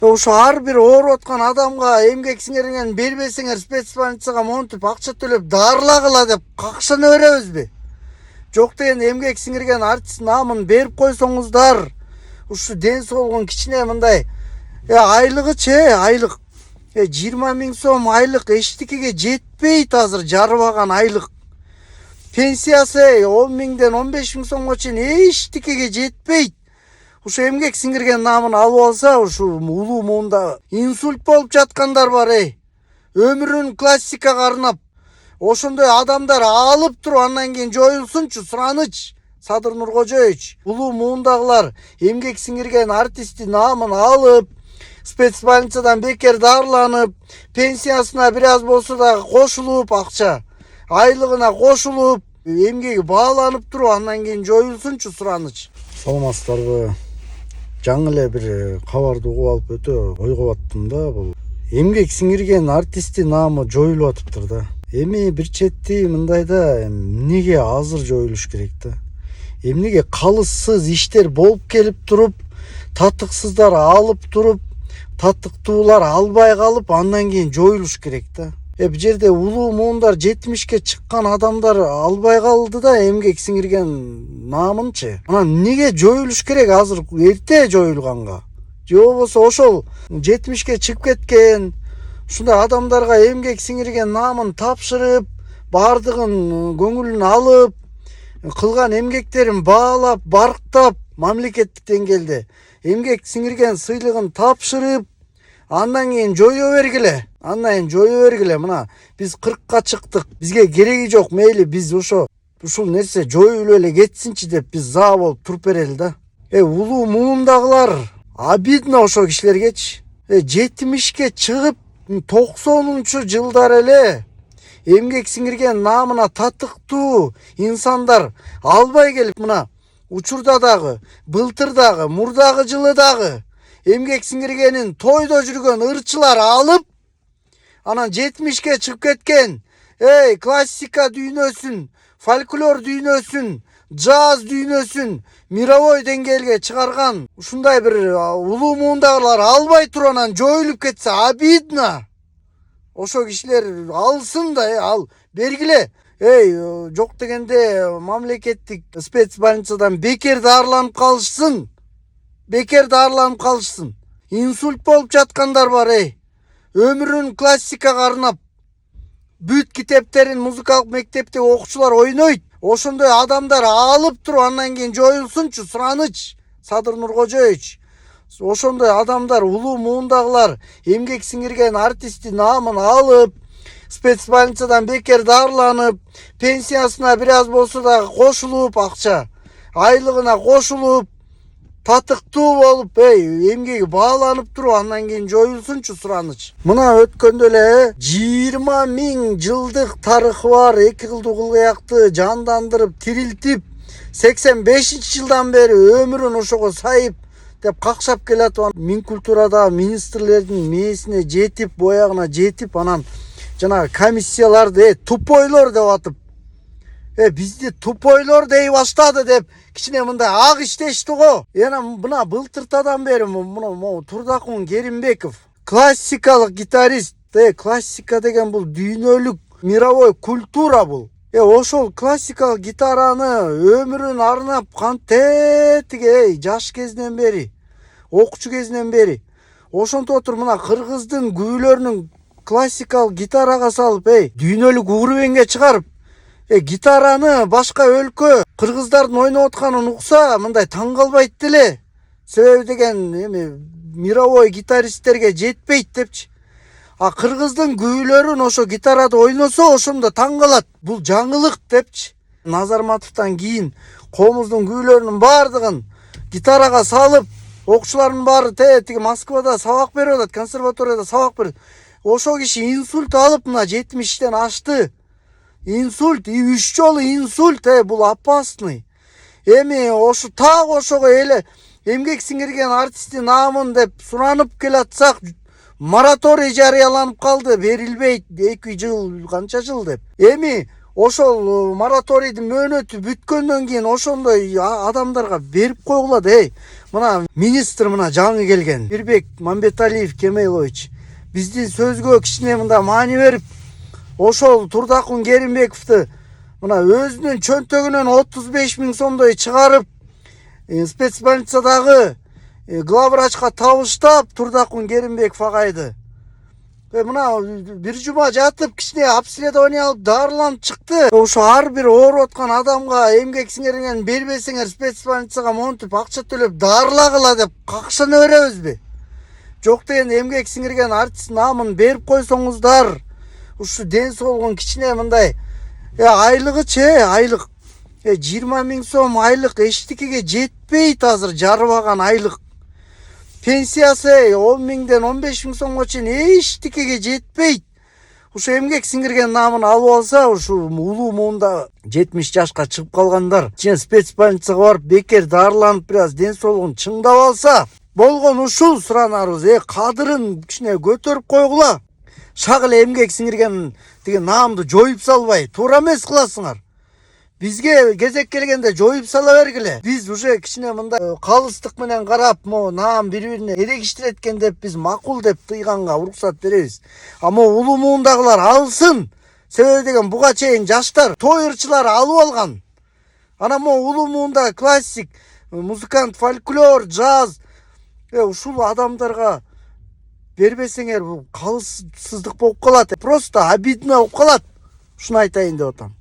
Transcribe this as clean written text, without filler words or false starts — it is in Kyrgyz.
Ошо ар бир ооруп аткан адамга эмгек сиңирген бербесеңер спец больницага монтип акча төлөп дарылагыла деп какшана беребизби? Жок деген эмгек сиңирген артист наамын берип койсоңуздар, ушу ден соолугун кичине мындай айлыгычы айлык 20 миң сом айлык эчтекеге жетпейт азыр жарыбаган айлык. Пенсиясы 10 миңден 15 миң сомго чейин эчтекеге жетпейт. Ушу эмгек сиңирген наамын алып алса, ушу улуу муунда инсульт болуп жаткандар бар Өмүрүн классикага арнап. Ошондой адамдар алып туруп андан кийин жоюлсунчу сураныч. Садыр Нуркожоевич, улуу муундагылар эмгек сиңирген артисти наамын алып, спец больницадан бекер дарыланып, пенсиясына бир аз болсо да кошулуп акча, айлыгына кошулуп, эмгеги бааланып туруп андан кийин жоюлсунчу сураныч. Саламатсыздарбы? Жаңы эле бир кабарды угуп алып өтө ойго баттым да. Бул эмгек сиңирген артисти наамы жоюлуп атыптыр да. Эми бир четти мындай да, эмнеге азыр жоюлуш керек да? Эмнеге калыссыз иштер болуп келип туруп, татыксыздар алып туруп, татыктуулар албай калып, андан кийин жоюлуш керек да. Бул жерде улуу муундар 70ке чыккан адамдар албай калды да, эмгек сиңирген наамынчы. Анан эмнеге жоюлуш керек азыр эрте жоюлганга? Же болбосо ошол 70ке чыгып кеткен ушундай адамдарга эмгек сиңирген наамын тапшырып, бардыгын көңүлүн алып, кылган эмгектерин баалап, барктап, мамлекеттик деңгээлде эмгек сиңирген сыйлыгын тапшырып, андан кийин жою бергиле. Мына биз 40ка чыктык. Бизге кереги жок. Мейли биз ушул нерсе жоюлуп эле кетсинчи деп биз за болуп туруп берели да. Улуу муундагылар обидно ошол кишилергечи. 70ке чыгып 90-чу жылдар эле эмгек сиңирген наамына татыктуу инсандар албай келип, мына учурда дагы, былтыр дагы, мурдагы жылы дагы эмгек сиңиргенин тойдо жүргөн ырчылар алып, анан 70ке чыгып кеткен. Классика дүйнөсүн, фольклор дүйнөсүн, джаз дүйнөсүн мировой деңгээлге чыгарган ушундай бир улуу муундагылар албай туруп анан жоюлуп кетсе обидно. Ошо кишилер алсын да, ал бергиле. Жок дегенде мамлекеттик спец больницадан бекер дарыланып калышсын. Инсульт болуп жаткандар бар Өмүрүн классикага арнап, бүт китептерин музыкалык мектепте окуучулар ойнойт. Ошондой адамдар алып туруп андан кийин жоюлсунчу сураныч. Садыр Нуркожоевич, ошондой адамдар, улуу муундагылар эмгек сиңирген артисти наамын алып, спец больницадан бекер дарыланып, пенсиясына бир аз болсо да кошулуп акча, айлыгына кошулуп, татыктуу болуп, эмгеги бааланып туруп андан кийин жоюлсунчу сураныч. Мына өткөндө эле 20 миң жылдык тарыхы бар эки кылдуу кылыякты жандандырып, тирилтип, 85-жылдан бери өмүрүн ошого сайып деп какшап келатып, мин культурада министрлердин мээсине жетип, боягына жетип, анан жанагы комиссияларды тупойлор деп атып, бизди тупойлор дей баштады деп кичине мындай ак иштешти го. Мына былтыртадан бери мына Турдакун Керимбеков классикалык гитарист. Классика деген бул дүйнөлүк мировой культура бул. Ошол классикалык гитараны өмүрүн арнап кантетиге жаш кезинен бери, окуучу кезинен бери ошентип отуруп, мына кыргыздын күбөлөрүнүн классикалык гитарага салып, дүйнөлүк уровеньге чыгарып, гитараны башка өлкө кыргыздардын ойноп атканын укса, мындай таң калбайт деле. Себеби деген мировой гитаристтерге жетпейт депчи. Кыргыздын күбөлөрүн ошо гитарада ойносо, ошондо таң калат. Бул жаңылык депчи. Назарматовдон кийин комуздун күбөлөрүнүн бардыгын гитарага салып, окуучулардын баары тиги Москвада сабак берип атат, консерваторияда сабак берип. Ошол киши инсульт алып, мына 70тен ашты. Инсульт, 3 жолу инсульт, бул опасный. Эми ошого эле эмгек сиңирген артисти наамын деп суранып келатсак, мораторий жарыяланып калды, берилбейт 2 жыл, канча жыл деп. Эми ошол мораторийдин мөөнөтү бүткөндөн кийин ошондой адамдарга берип койгула мына министр мына жаңы келген Бирбек Мамбеталиев Кемелович биздин сөзгө кичине мында маани берип, ошол Турдакун Керимбековду мына өзүнүн чөнтөгүнөн 35 000 сомдой чыгарып, спецбольницадагы главврачка табыштап Турдакун Керимбеков агайды. Мына бир жума жатып кичине обследование алып дарыланып чыкты. Ошо ар бир ооруп аткан адамга эмгек сиңирген бербесеңер спецбольницага монтип акча төлөп дарылагыла деп какшана беребизби? Жок деген эмгек сиңирген артист наамын берип койсоңуздар, ушу ден соолугун кичине мындай айлыгычы айлык 20 000 сом айлык эчтекеге жетпейт азыр жарыбаган айлык. Пенсиясы 10 000ден 15 000 сомго чейин эчтекеге жетпейт. Ушу эмгек сиңирген наамын алып алса, ушу улуу муунда 70 жашка чыгып калгандар кичине спецбольницага барып бекер дарыланып бир аз ден соолугун чыңдап алса, болгон ушул суранарыбыз. Кадырын кичине көтөрүп койгула. Шак эле эмгек сиңирген деген наамды жоюп салбай, туура эмес кыласыңар. Бизге кезек келгенде жоюп сала бергиле. Биз уже кичине мындай калыстык менен карап, могу наам бири-бирине эрегиштирет экен деп биз макул деп тыйганга уруксат беребиз. А могу улуу муундагылар алсын. Себеби деген буга чейин жаштар, той ырчылары алып алган. Ана могу улуу муунда классик, музыкант, фольклор, джаз ушул адамдарга бербесеңер бул калыссыздык болуп калат. Просто обидно болуп калат. Ушуну айтайын деп атам.